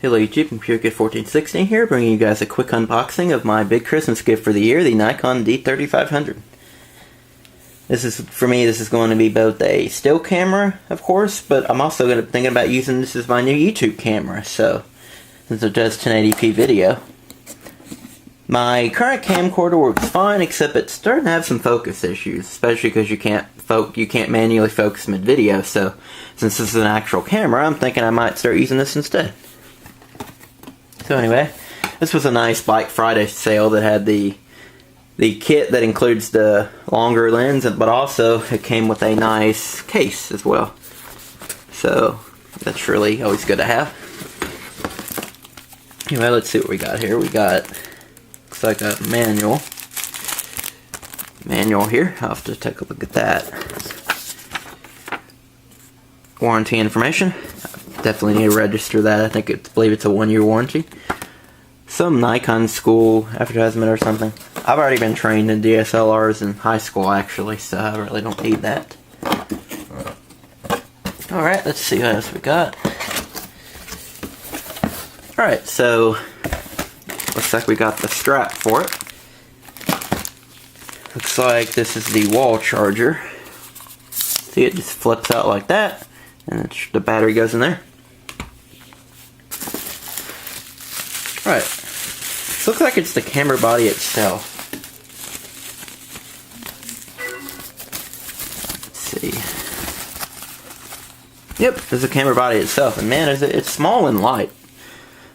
Hello YouTube, ComputerKid1416 here, bringing you guys a quick unboxing of my big Christmas gift for the year, the Nikon D3500. This is going to be both a still camera, of course, but I'm also thinking about using this as my new YouTube camera, so, since it does 1080p video. My current camcorder works fine, except it's starting to have some focus issues, especially because you can't manually focus mid-video, so, since this is an actual camera, I'm thinking I might start using this instead. So anyway, this was a nice Black Friday sale that had the kit that includes the longer lens, but also it came with a nice case as well. So that's really always good to have. Anyway, let's see what we got here. We got, looks like a manual here. I'll have to take a look at that. Warranty information. Definitely need to register that. I believe it's a 1-year warranty. Some Nikon school advertisement or something. I've already been trained in DSLRs in high school actually, so I really don't need that. Alright, let's see what else we got. Alright, so looks like we got the strap for it. Looks like this is the wall charger. See, it just flips out like that, and the battery goes in there. Right. This looks like it's the camera body itself. Let's see. Yep, there's the camera body itself. And man, it's small and light.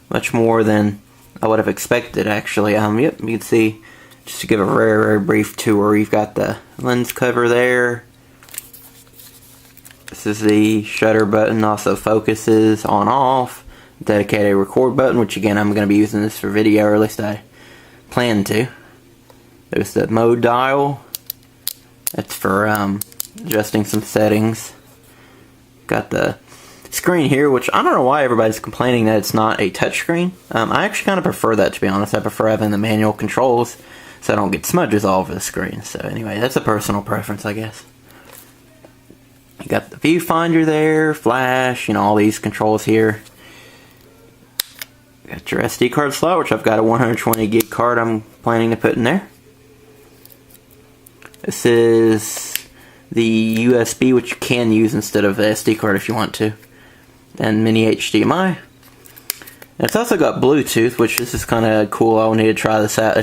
Much more than I would have expected, actually. Yep, you can see, just to give a very brief tour, you've got the lens cover there. This is the shutter button, also focuses on-off. Dedicated record button, which again I'm going to be using this for video, or at least I plan to. There's the mode dial. That's for adjusting some settings. Got the screen here, which I don't know why everybody's complaining that it's not a touchscreen. I actually kind of prefer that, to be honest. I prefer having the manual controls so I don't get smudges all over the screen. So anyway, that's a personal preference, I guess. You got the viewfinder there, flash, all these controls here. Got your SD card slot, which I've got a 120 gig card I'm planning to put in there. This is the USB, which you can use instead of the SD card if you want to. And mini HDMI. And it's also got Bluetooth, which this is kind of cool. I'll need to try this out.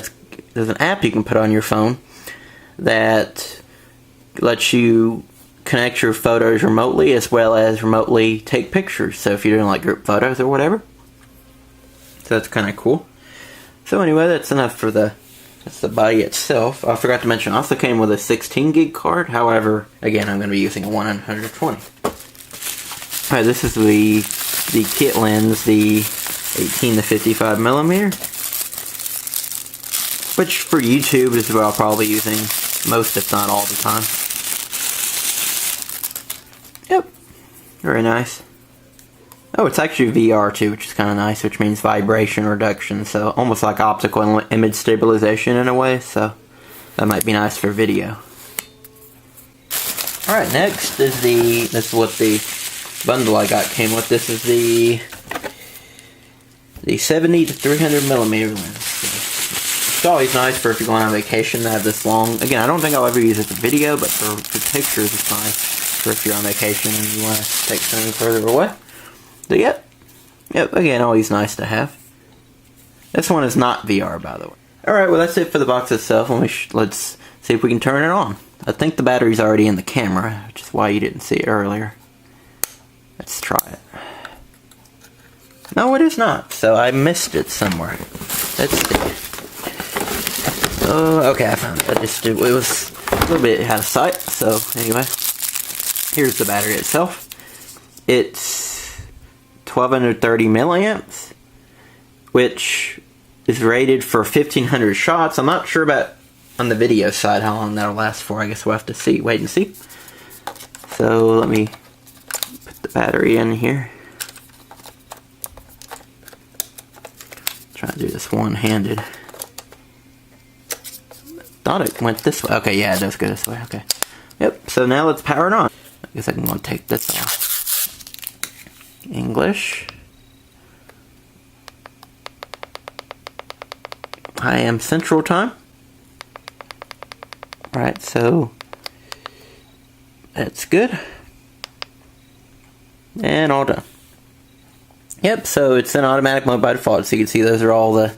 There's an app you can put on your phone that lets you connect your photos remotely, as well as remotely take pictures. So if you're doing like group photos or whatever. So that's kind of cool. So anyway, that's enough for that's the body itself. I forgot to mention, it also came with a 16 gig card. However, again, I'm going to be using a 120. Alright, this is the kit lens, the 18 to 55 millimeter, which for YouTube is what I'll probably be using most, if not all the time. Yep, very nice. Oh, it's actually VR too, which is kind of nice, which means vibration reduction, so almost like optical image stabilization in a way, so that might be nice for video. Alright, next is this is what the bundle I got came with. This is the 70 to 300 millimeter lens. It's always nice for if you're going on vacation to have this long. Again, I don't think I'll ever use it for video, but for pictures it's nice for if you're on vacation and you want to take something further away. So yep, again, always nice to have. This one is not VR, by the way. Alright, well that's it for the box itself. Let's see if we can turn it on. I think the battery's already in the camera, which is why you didn't see it earlier. Let's try it. No, it is not, so I missed it somewhere. Let's see. Oh, okay, I found it. It was a little bit out of sight, so anyway. Here's the battery itself. It's 1230 milliamps, which is rated for 1500 shots. I'm not sure about on the video side how long that'll last for. I guess we'll have to wait and see. So let me put the battery in here. Try to do this one-handed. Thought it went this way. Okay, yeah, it does go this way. Okay. Yep. So now let's power it on. I guess I can go and take this off. English. I am Central Time. Alright, so that's good. And all done. Yep, so it's in automatic mode by default. So you can see those are all the...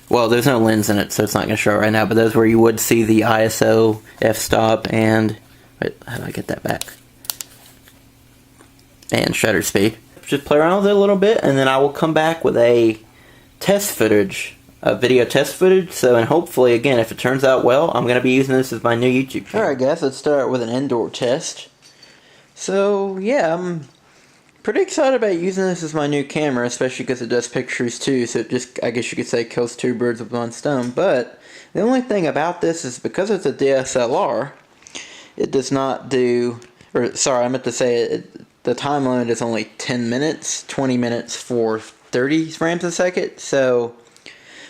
Well, there's no lens in it, so it's not going to show it right now. But those where you would see the ISO, f-stop, and... Wait, how do I get that back? And shutter speed. Just play around with it a little bit, and then I will come back with a test footage. A video test footage. So, and hopefully, again, if it turns out well, I'm going to be using this as my new YouTube channel. Alright guys, let's start with an indoor test. So, yeah, I'm pretty excited about using this as my new camera, especially because it does pictures too, so it just, I guess you could say, kills two birds with one stone. But the only thing about this is because it's a DSLR, it does not do, or sorry, I meant to say the time limit is only 10 minutes, 20 minutes for 30 frames a second, so,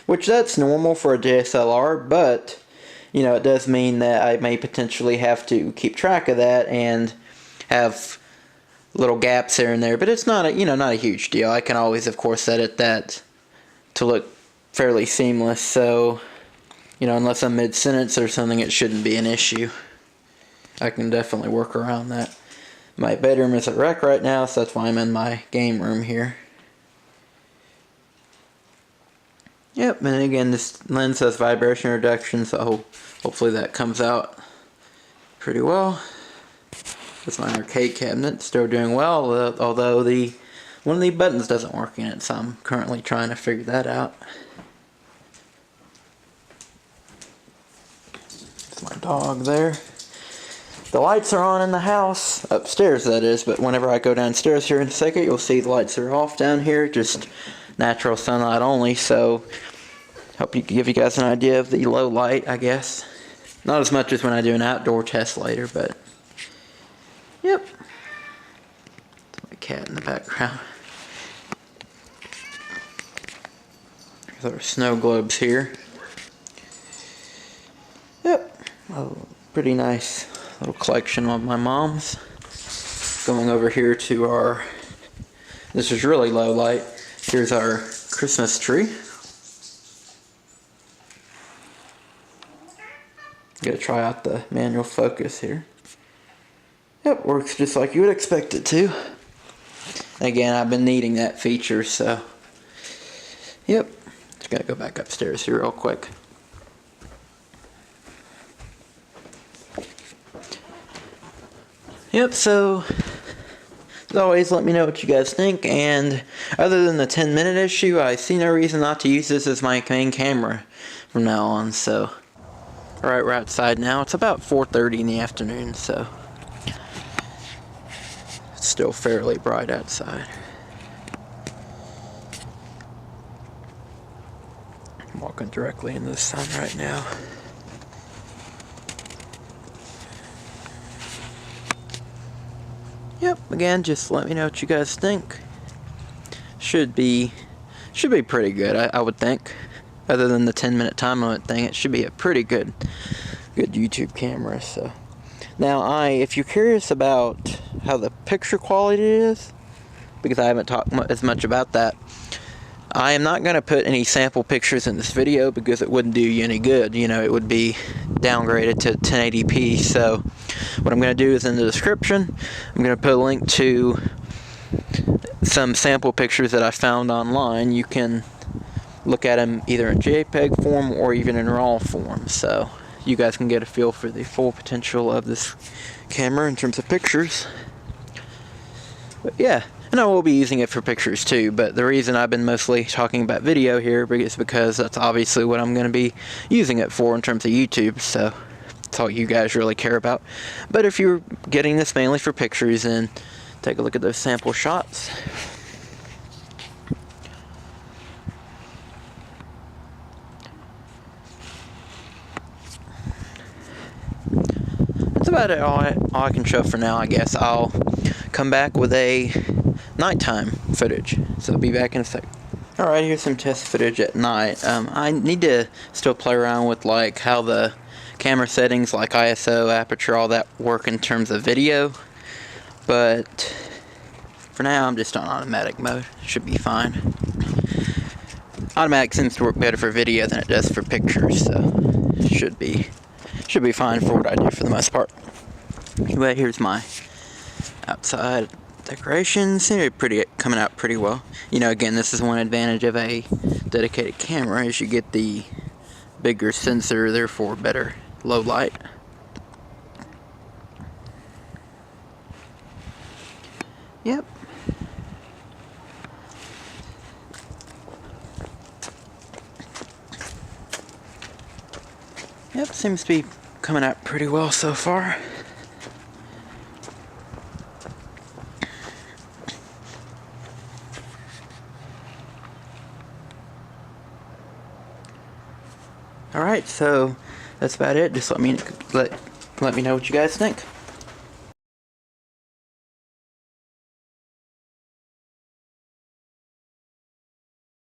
which that's normal for a DSLR, but, you know, it does mean that I may potentially have to keep track of that and have little gaps here and there, but it's not a, you know, not a huge deal. I can always, of course, edit that to look fairly seamless, so, you know, unless I'm mid-sentence or something, it shouldn't be an issue. I can definitely work around that. My bedroom is a wreck right now, so that's why I'm in my game room here. Yep, and again, this lens has vibration reduction, so hopefully that comes out pretty well. It's my arcade cabinet, still doing well, although one of the buttons doesn't work in it, so I'm currently trying to figure that out. There's my dog there. The lights are on in the house, upstairs that is, but whenever I go downstairs here in a second, you'll see the lights are off down here, just natural sunlight only, so hope you give you guys an idea of the low light, I guess. Not as much as when I do an outdoor test later, but yep. There's my cat in the background. There's our snow globes here. Yep. Oh, pretty nice little collection of my mom's. Going over here to our, this is really low light. Here's our Christmas tree. Gotta try out the manual focus here. Yep, works just like you would expect it to. Again, I've been needing that feature, so yep. Just gotta go back upstairs here real quick. Yep, so as always, let me know what you guys think, and other than the 10-minute issue, I see no reason not to use this as my main camera from now on, so. Alright, we're outside now. It's about 4:30 in the afternoon, so it's still fairly bright outside. I'm walking directly into the sun right now. Yep, again, just let me know what you guys think. Should be pretty good, I would think. Other than the 10-minute time limit thing, it should be a pretty good YouTube camera. So now, if you're curious about how the picture quality is, because I haven't talked as much about that, I am not going to put any sample pictures in this video because it wouldn't do you any good. You know, it would be downgraded to 1080p. So what I'm going to do is in the description, I'm going to put a link to some sample pictures that I found online. You can look at them either in JPEG form or even in RAW form, so you guys can get a feel for the full potential of this camera in terms of pictures. But yeah, and I will be using it for pictures too, but the reason I've been mostly talking about video here is because that's obviously what I'm going to be using it for in terms of YouTube, so that's all you guys really care about. But if you're getting this mainly for pictures, then take a look at those sample shots. That's about it, all I can show for now. I guess I'll come back with a nighttime footage, so I'll be back in a sec. Alright, here's some test footage at night. I need to still play around with like how the camera settings like ISO, aperture, all that work in terms of video, but for now I'm just on automatic mode. Should be fine. Automatic seems to work better for video than it does for pictures, so should be fine for what I do for the most part. But here's my outside decorations. Seem to be coming out pretty well. You know, again, this is one advantage of a dedicated camera, is you get the bigger sensor, therefore better low light. Yep. Yep, seems to be coming out pretty well so far. Alright, so that's about it. Just let me know what you guys think.